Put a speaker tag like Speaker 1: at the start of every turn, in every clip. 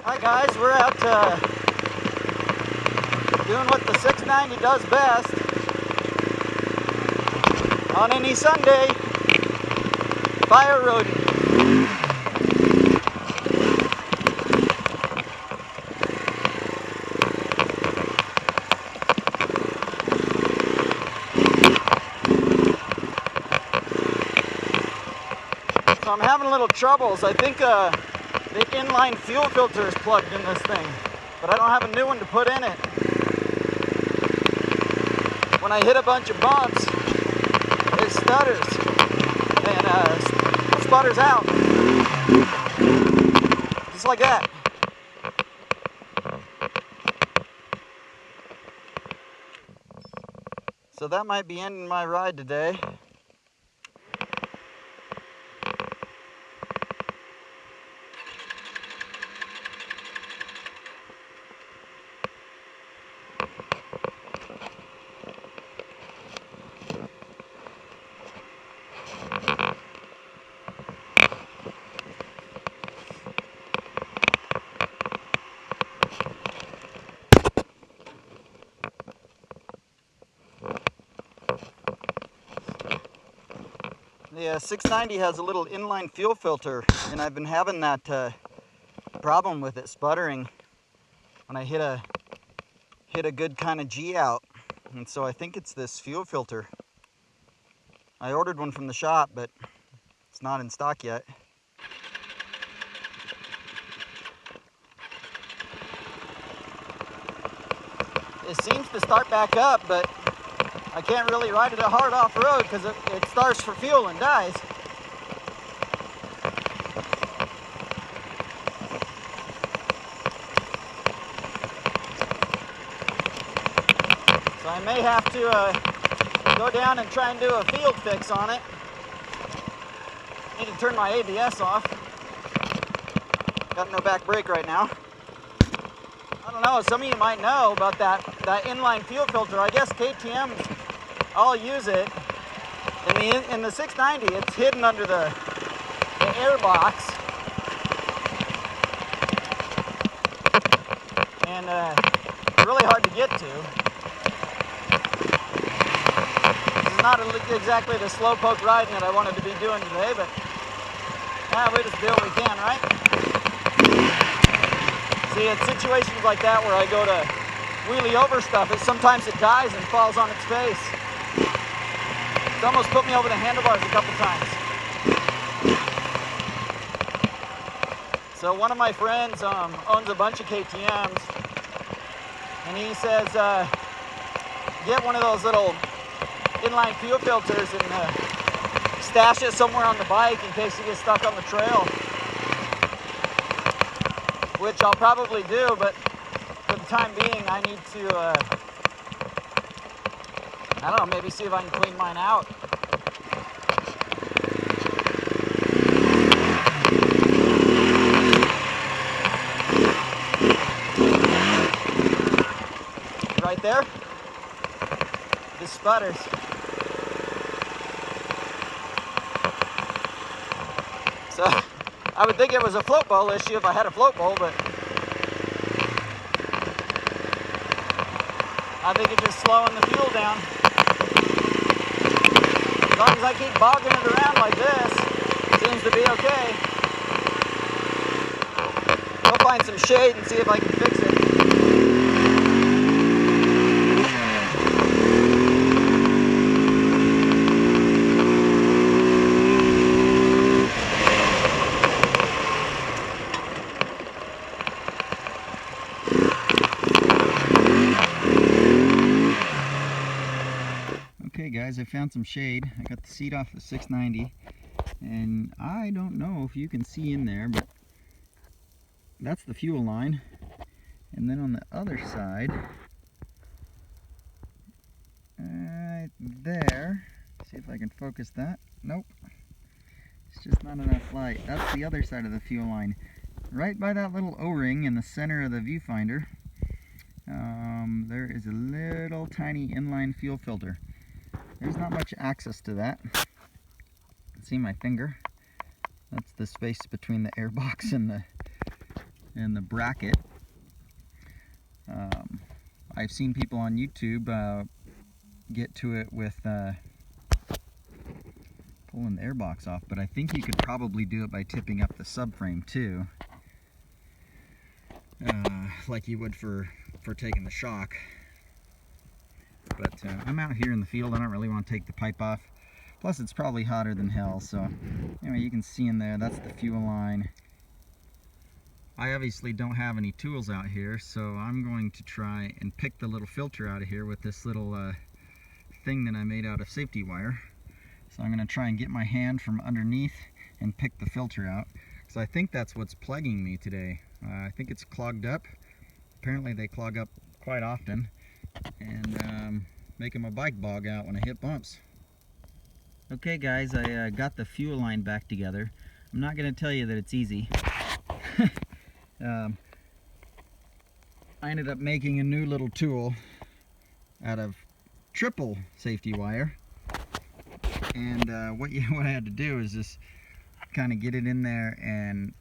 Speaker 1: Hi guys, we're out doing what the 690 does best on any Sunday, fire roading. So I'm having little troubles. I think the inline fuel filter is plugged in this thing, but I don't have a new one to put in it. When I hit a bunch of bumps, it stutters and sputters out, just like that. So that might be ending my ride today. The 690 has a little inline fuel filter, and I've been having that problem with it sputtering when I hit a good kind of G out, and so I think it's this fuel filter. I ordered one from the shop, but it's not in stock yet. It seems to start back up, but I can't really ride it hard off-road because it starts for fuel and dies. So I may have to go down and try and do a field fix on it. Need to turn my ABS off. Got no back brake right now. I don't know, some of you might know about that inline fuel filter. I guess KTM's all use it. In the 690, it's hidden under the air box. And really hard to get to. This is not exactly the slowpoke riding that I wanted to be doing today, but we just do what we can, right? See, it's situations like that where I go to wheelie over stuff, sometimes it dies and falls on its face. It's almost put me over the handlebars a couple times. So one of my friends owns a bunch of KTMs, and he says, get one of those little inline fuel filters and stash it somewhere on the bike in case you get stuck on the trail. Which I'll probably do, but for the time being, I need to, I don't know, maybe see if I can clean mine out. Right there, this sputters. So, I would think it was a float bowl issue if I had a float bowl, but I think it's just slowing the fuel down. As long as I keep bogging it around like this, it seems to be okay. I'll find some shade and see if I can fix it. Okay guys, I found some shade. I got the seat off the 690, and I don't know if you can see in there, but that's the fuel line. And then on the other side, right there, see if I can focus that. Nope, it's just not enough light. That's the other side of the fuel line. Right by that little O-ring in the center of the viewfinder, there is a little tiny inline fuel filter. There's not much access to that. See my finger? That's the space between the airbox and and the bracket. I've seen people on YouTube get to it with pulling the airbox off, but I think you could probably do it by tipping up the subframe too, like you would for taking the shock. But I'm out here in the field, I don't really want to take the pipe off. Plus it's probably hotter than hell, so anyway, you can see in there, that's the fuel line. I obviously don't have any tools out here, so I'm going to try and pick the little filter out of here with this little thing that I made out of safety wire. So I'm going to try and get my hand from underneath and pick the filter out, because I think that's what's plaguing me today. I think it's clogged up. Apparently they clog up quite often, and making my bike bog out when I hit bumps. Okay guys, I got the fuel line back together. I'm not going to tell you that it's easy. I ended up making a new little tool out of triple safety wire, and what I had to do is just kind of get it in there and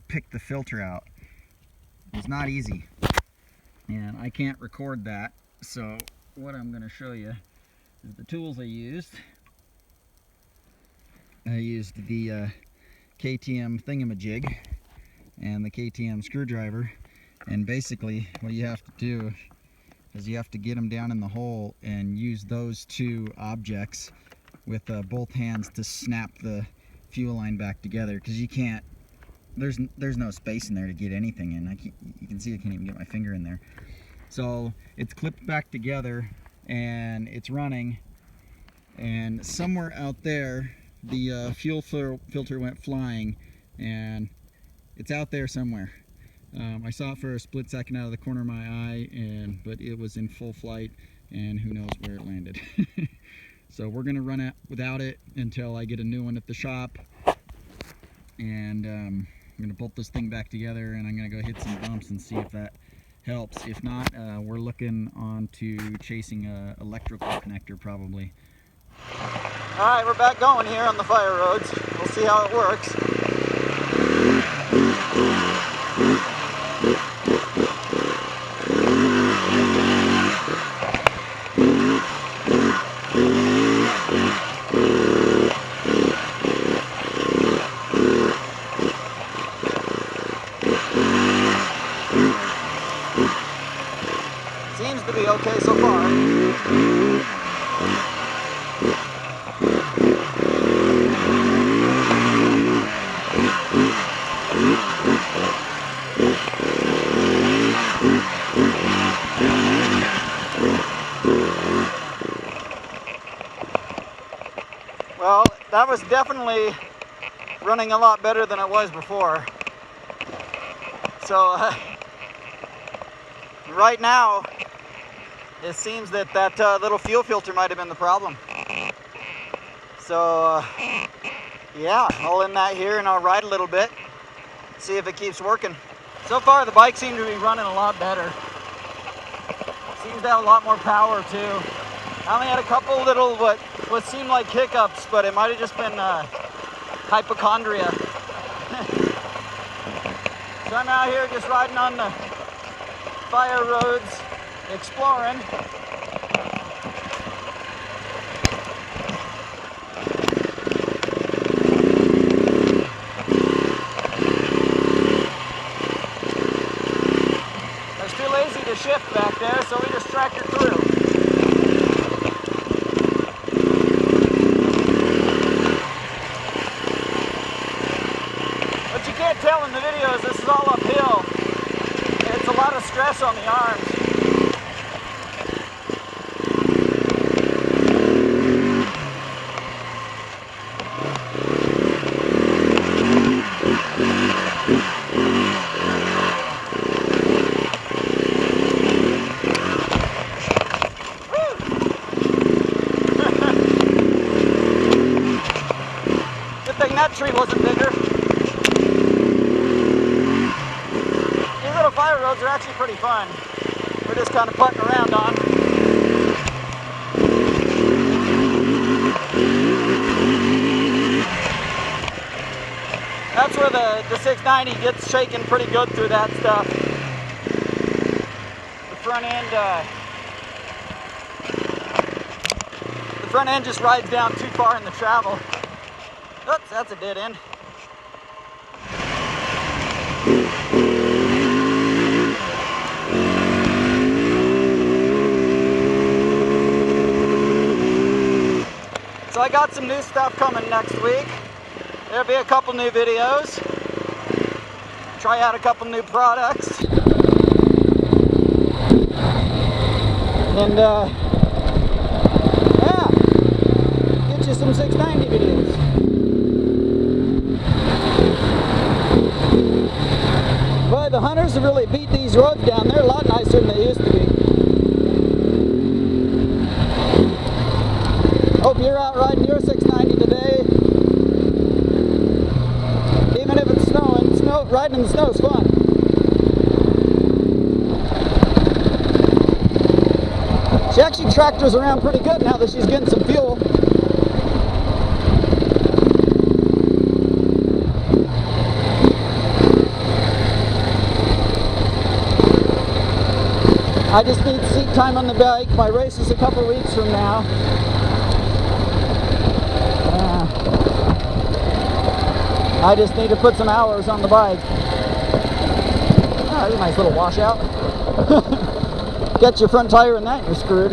Speaker 1: pick the filter out. It's not easy, and I can't record that, so what I'm going to show you is the tools I used. I used the KTM thingamajig and the KTM screwdriver, and basically what you have to do is you have to get them down in the hole and use those two objects with both hands to snap the fuel line back together, because you can't, there's no space in there to get anything in. You can see I can't even get my finger in there. So it's clipped back together and it's running, and somewhere out there the fuel filter went flying, and it's out there somewhere. I saw it for a split second out of the corner of my eye, but it was in full flight, and who knows where it landed. So we're gonna run it without it until I get a new one at the shop, and I'm gonna bolt this thing back together, and I'm gonna go hit some bumps and see if that helps. If not, we're looking on to chasing a electrical connector probably. Alright, we're back going here on the fire roads. We'll see how it works. Seems to be okay so far. Well, that was definitely running a lot better than it was before. So right now it seems that little fuel filter might have been the problem. So yeah, I'll end that here and I'll ride a little bit, see if it keeps working. So far the bike seems to be running a lot better. Seems to have a lot more power too. I only had a couple little what seemed like hiccups, but it might have just been hypochondria. So I'm out here just riding on the fire roads, exploring. I was too lazy to shift back there, so we just tractored through. What you can't tell in the video is this is all uphill. It's a lot of stress on the arms. Good thing that tree wasn't bigger. These little fire roads are actually pretty fun. We're just kind of putting around on. That's where the 690 gets shaken pretty good through that stuff. The front end just rides down too far in the travel. Oops, that's a dead end. So I got some new stuff coming next week. There'll be a couple new videos. Try out a couple new products. And yeah, get you some 690 videos. Boy, the hunters have really beat these roads down. They're a lot nicer than they used to be. Hope you're out riding your 690 today. Even if it's snowing, riding in the snow is fun. She actually tractors around pretty good now that she's getting some fuel. I just need seat time on the bike. My race is a couple weeks from now. I just need to put some hours on the bike. Oh, that's a nice little washout. Get your front tire in that and you're screwed.